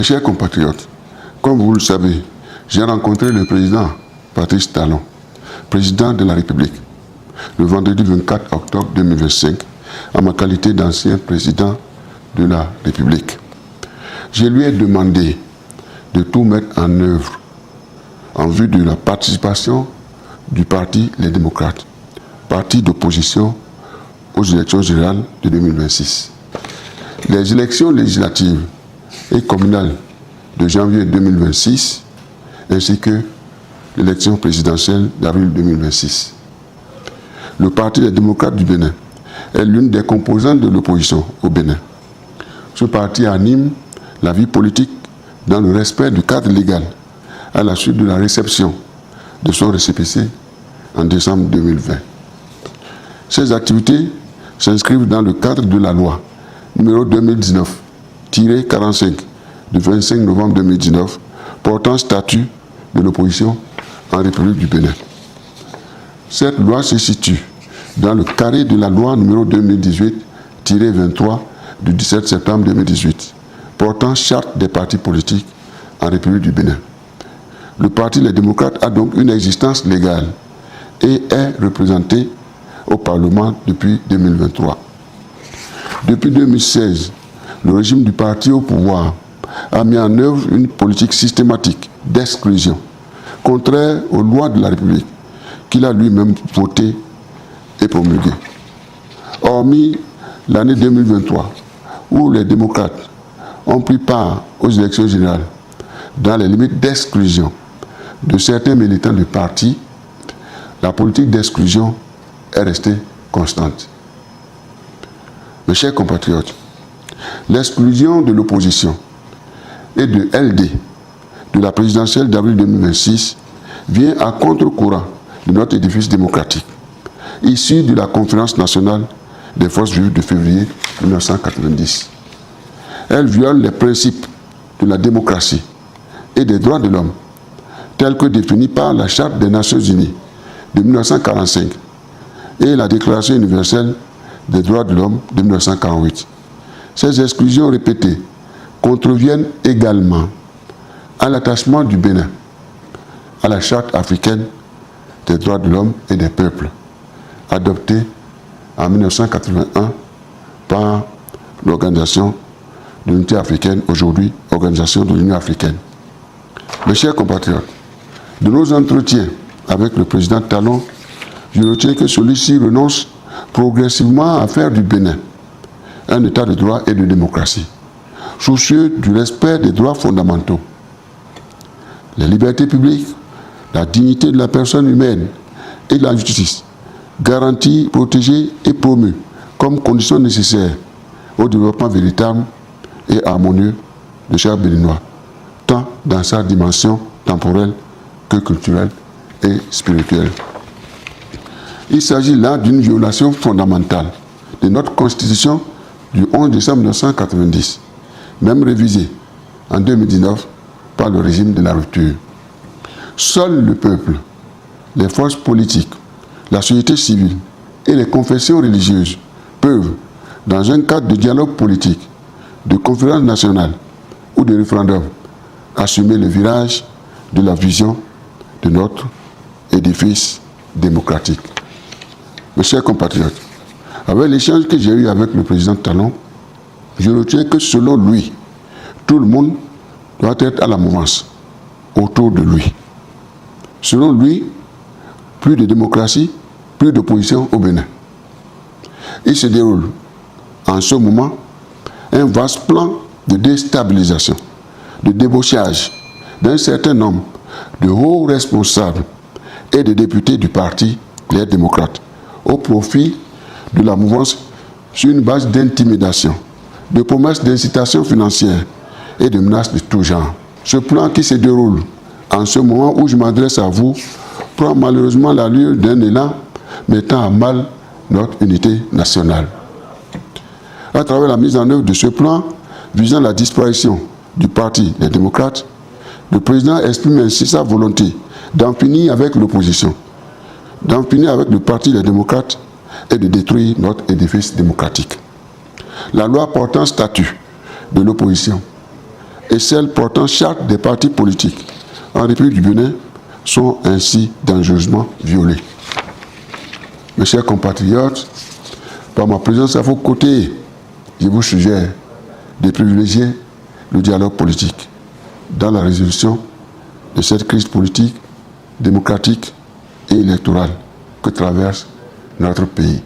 Chers compatriotes, comme vous le savez, j'ai rencontré le président Patrice Talon, président de la République, le vendredi 24 octobre 2025, en ma qualité d'ancien président de la République. Je lui ai demandé de tout mettre en œuvre en vue de la participation du parti Les Démocrates, parti d'opposition aux élections générales de 2026. Les élections législatives et communales de janvier 2026 ainsi que l'élection présidentielle d'avril 2026. Le Parti des démocrates du Bénin est l'une des composantes de l'opposition au Bénin. Ce parti anime la vie politique dans le respect du cadre légal à la suite de la réception de son récépissé en décembre 2020. Ces activités s'inscrivent dans le cadre de la loi numéro 2019-45 du 25 novembre 2019 portant statut de l'opposition en République du Bénin. Cette loi se situe dans le carré de la loi numéro 2018-23 du 17 septembre 2018 portant charte des partis politiques en République du Bénin. Le Parti Les Démocrates a donc une existence légale et est représenté au Parlement depuis 2023. Depuis 2016, le régime du parti au pouvoir a mis en œuvre une politique systématique d'exclusion, contraire aux lois de la République, qu'il a lui-même votées et promulguées. Hormis l'année 2023, où les démocrates ont pris part aux élections générales dans les limites d'exclusion de certains militants du parti, la politique d'exclusion est restée constante. Mes chers compatriotes, l'exclusion de l'opposition et de LD de la présidentielle d'avril 2026 vient à contre-courant de notre édifice démocratique, issu de la conférence nationale des forces vives de février 1990. Elle viole les principes de la démocratie et des droits de l'homme, tels que définis par la Charte des Nations Unies de 1945 et la Déclaration universelle des droits de l'homme de 1948. Ces exclusions répétées contreviennent également à l'attachement du Bénin à la Charte africaine des droits de l'homme et des peuples, adoptée en 1981 par l'Organisation de l'Unité africaine, aujourd'hui Organisation de l'Union africaine. Mes chers compatriotes, de nos entretiens avec le président Talon, je retiens que celui-ci renonce progressivement à faire du Bénin un état de droit et de démocratie, soucieux du respect des droits fondamentaux, les libertés publiques, la dignité de la personne humaine et la justice, garantie, protégée et promue comme condition nécessaire au développement véritable et harmonieux de chaque Béninois, tant dans sa dimension temporelle que culturelle et spirituelle. Il s'agit là d'une violation fondamentale de notre Constitution du 11 décembre 1990, même révisée en 2019 par le régime de la rupture. Seul le peuple, les forces politiques, la société civile et les confessions religieuses peuvent, dans un cadre de dialogue politique, de conférence nationale ou de référendum, assumer le virage de la vision de notre édifice démocratique. Mes chers compatriotes, avec l'échange que j'ai eu avec le président Talon, je retiens que selon lui, tout le monde doit être à la mouvance autour de lui. Selon lui, plus de démocratie, plus d'opposition au Bénin. Il se déroule en ce moment un vaste plan de déstabilisation, de débauchage d'un certain nombre de hauts responsables et de députés du parti Les Démocrates au profit de la mouvance sur une base d'intimidation, de promesses d'incitation financière et de menaces de tout genre. Ce plan qui se déroule en ce moment où je m'adresse à vous prend malheureusement l'allure d'un élan mettant à mal notre unité nationale. À travers la mise en œuvre de ce plan visant la disparition du Parti des démocrates, le président exprime ainsi sa volonté d'en finir avec l'opposition, d'en finir avec le Parti des démocrates et de détruire notre édifice démocratique. La loi portant statut de l'opposition et celles portant charte des partis politiques en République du Bénin sont ainsi dangereusement violées. Mes chers compatriotes, par ma présence à vos côtés, je vous suggère de privilégier le dialogue politique dans la résolution de cette crise politique, démocratique et électorale que traverse notre pays.